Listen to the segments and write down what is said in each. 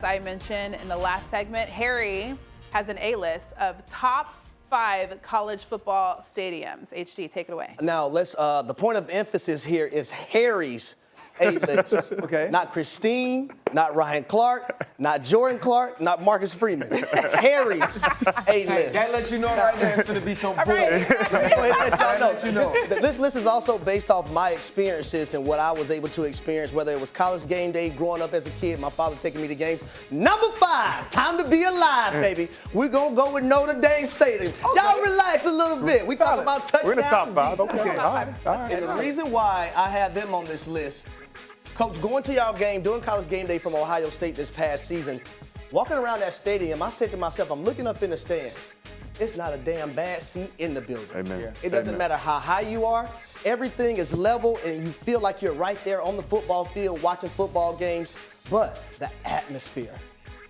I mentioned in the last segment, Harry has an A-list of top 5 college football stadiums. HD, take it away. Now, let's. The point of emphasis here is Harry's A-list. Okay. Not Christine, not Ryan Clark, not Jordan Clark, not Marcus Freeman. Harry's A-list. That lets you know right there it's going to be some bull. right. Go ahead and let y'all know. Let you know. This list is also based off my experiences and what I was able to experience, whether it was college game day, growing up as a kid, my father taking me to games. Number 5, time to be alive, baby. We're going to go with Notre Dame Stadium. Okay. Y'all relax a little bit. We talk about touchdown. We're in the top 5. Jesus. Okay. All right. And the reason why I have them on this list, Coach, going to y'all game, doing college game day from Ohio State this past season, walking around that stadium, I said to myself, I'm looking up in the stands. It's not a damn bad seat in the building. Amen. Yeah. It doesn't matter how high you are. Everything is level, and you feel like you're right there on the football field watching football games. But the atmosphere,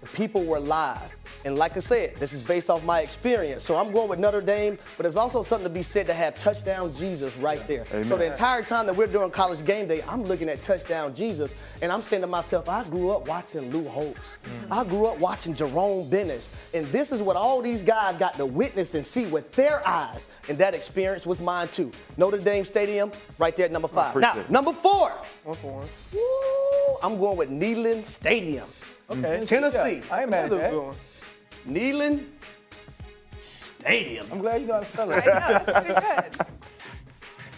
the people were live. And like I said, this is based off my experience. So I'm going with Notre Dame, but there's also something to be said to have touchdown Jesus right there. Amen. So the entire time that we're doing college game day, I'm looking at touchdown Jesus, and I'm saying to myself, I grew up watching Lou Holtz. I grew up watching Jerome Bennis. And this is what all these guys got to witness and see with their eyes. And that experience was mine too. Notre Dame Stadium, right there at number 5. Now, number 4. 1 for 1. Woo, I'm going with Neyland Stadium. Okay. Tennessee. I ain't mad at that. Neyland Stadium. I'm glad you know how to spell I it. know, that's pretty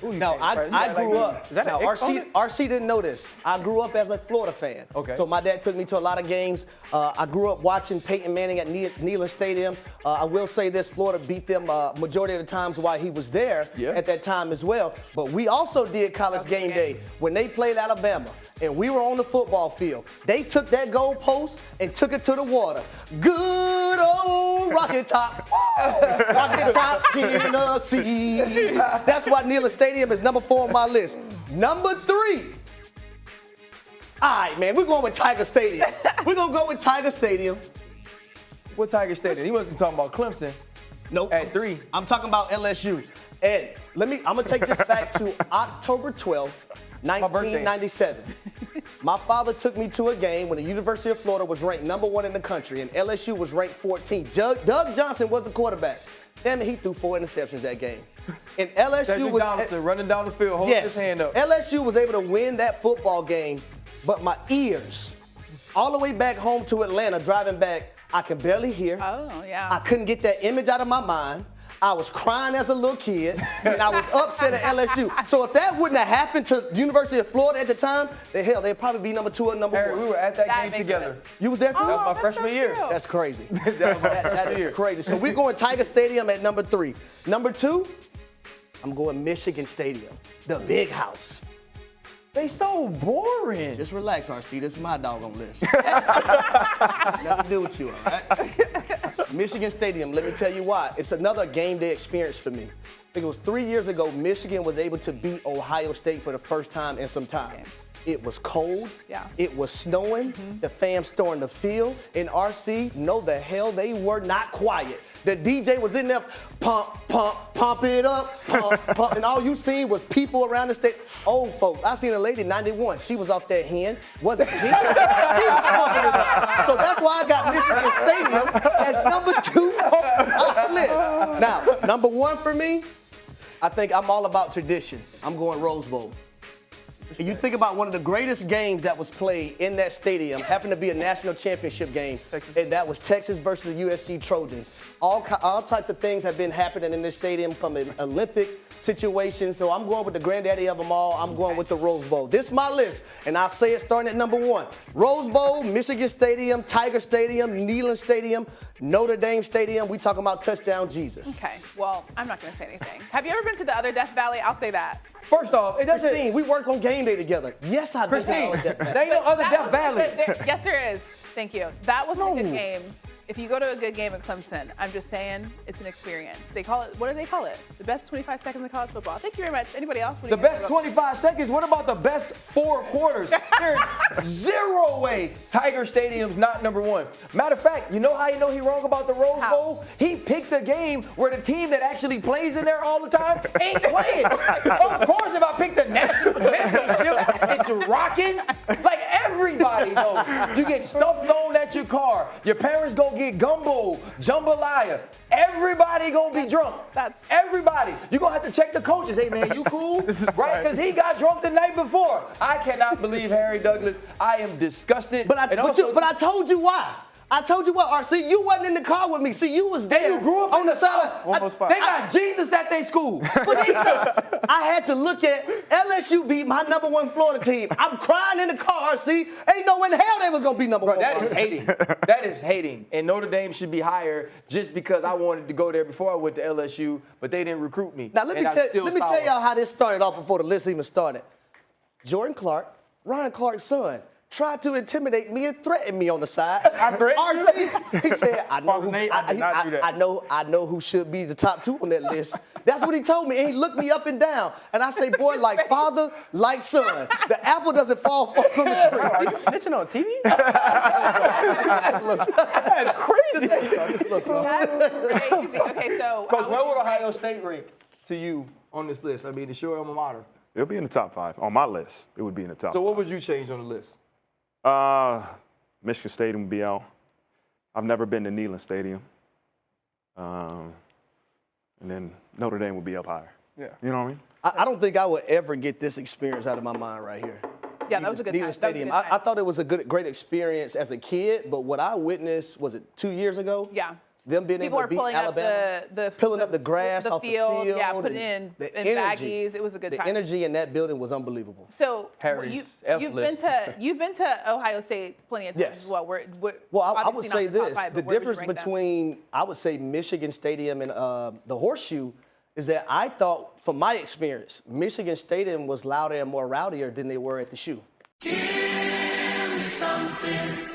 good. Now, I grew up. Now, RC didn't know this. I grew up as a Florida fan. Okay. So my dad took me to a lot of games. I grew up watching Peyton Manning at Neyland Stadium. I will say this, Florida beat them majority of the times while he was there at that time as well. But we also did college game day when they played Alabama. And we were on the football field. They took that goal post and took it to the water. Good old Rocket Top. Rocket Top, Tennessee. That's why Neyland Stadium is number 4 on my list. Number 3. All right, man, we're going with Tiger Stadium. We're going to go with Tiger Stadium. What Tiger Stadium? He wasn't talking about Clemson. Nope. At 3. I'm talking about LSU. And I'm going to take this back to October 12th, 1997. My father took me to a game when the University of Florida was ranked number 1 in the country and LSU was ranked 14th. Doug Johnson was the quarterback. Damn it, he threw 4 interceptions that game. And LSU was Donaldson running down the field, holding his hand up. LSU was able to win that football game, but my ears, all the way back home to Atlanta, driving back, I could barely hear. Oh, yeah. I couldn't get that image out of my mind. I was crying as a little kid, and I was upset at LSU. So if that wouldn't have happened to the University of Florida at the time, then hell, they'd probably be number 2 or number 1. We were at that game makes together. sense. You was there too? That was my freshman year. true. That's crazy. that is crazy. So we're going Tiger Stadium at number 3. Number 2, I'm going Michigan Stadium, the big house. They so boring. Just relax, RC. This is my doggone list. Nothing to do with you, all right? Michigan Stadium, let me tell you why. It's another game day experience for me. I think it was 3 years ago, Michigan was able to beat Ohio State for the first time in some time. Okay. It was cold. Yeah. It was snowing. The fans stormed the field. And RC, no the hell they were not quiet. The DJ was in there, pump, pump, pump it up, pump, pump. And all you seen was people around the state. Old folks. I seen a lady, 91. She was off that hen. Wasn't she? She was pumping it up. So that's why I got Michigan Stadium as number 2 on my list. Now, number 1 for me, I think I'm all about tradition. I'm going Rose Bowl. And you think about one of the greatest games that was played in that stadium, happened to be a national championship game, and that was Texas versus the USC Trojans. All types of things have been happening in this stadium from an Olympic situation, so I'm going with the granddaddy of them all. I'm going with the Rose Bowl. This is my list, and I'll say it starting at number 1. Rose Bowl, Michigan Stadium, Tiger Stadium, Neyland Stadium, Notre Dame Stadium. We talking about touchdown Jesus. Okay, well, I'm not going to say anything. Have you ever been to the other Death Valley? I'll say that. First off, it doesn't. Christine, we work on game day together. Yes, I've been to Christine, all of that. there ain't no other Death Valley. Yes, there is. Thank you. That was a good game. If you go to a good game at Clemson, I'm just saying it's an experience. They call it, what do they call it? The best 25 seconds in college football. Thank you very much. Anybody else? The best 25 seconds? What about the best 4 quarters? There's zero way Tiger Stadium's not number 1. Matter of fact, you know how you know he wrong about the Rose Bowl? He picked a game where the team that actually plays in there all the time ain't playing. Of course, if I pick the national championship, it's rocking. Like Everybody knows. You get stuff thrown at your car. Your parents go get gumbo, jambalaya. Everybody gonna be drunk. Everybody. You gonna have to check the coaches. Hey man, you cool? Right? Because he got drunk the night before. I cannot believe Harry Douglas. I am disgusted. But I told you why. I told you what, RC, you wasn't in the car with me. See, you was there. You grew up on the side. They got Jesus at their school. I had to look at LSU beat my #1 Florida team. I'm crying in the car, RC. Ain't no in hell they was going to be #1. Bro, that is hating. That is hating. And Notre Dame should be higher just because I wanted to go there before I went to LSU, but they didn't recruit me. Now, let me tell y'all how this started off before the list even started. Jordan Clark, Ryan Clark's son, tried to intimidate me and threaten me on the side. I threatened you? He said, I know who should be the top 2 on that list. That's what he told me, and he looked me up and down. And I say, boy, like father, like son. The apple doesn't fall far from the tree. Are you snitching on TV? That's crazy. Just listen. That's crazy. Okay, so Coach, where would Ohio State rank to you on this list? I mean, it's your alma mater. It'll be in the top 5. On my list, it would be in the top 5. So what would you change on the list? Michigan Stadium would be out. I've never been to Neyland Stadium. And then Notre Dame would be up higher. Yeah. You know what I mean? I don't think I would ever get this experience out of my mind right here. Yeah, that was a good time. Neyland Stadium. I thought it was a great experience as a kid, but what I witnessed, was it 2 years ago? Yeah. Them being able to beat Alabama, pulling up the grass off the field, yeah, putting in baggies. It was a good time. The energy in that building was unbelievable. So Harry's you've been to Ohio State plenty of times as well. Well, I would say this: the difference between I would say Michigan Stadium and the Horseshoe is that I thought, from my experience, Michigan Stadium was louder and more rowdier than they were at the Shoe. Give me something.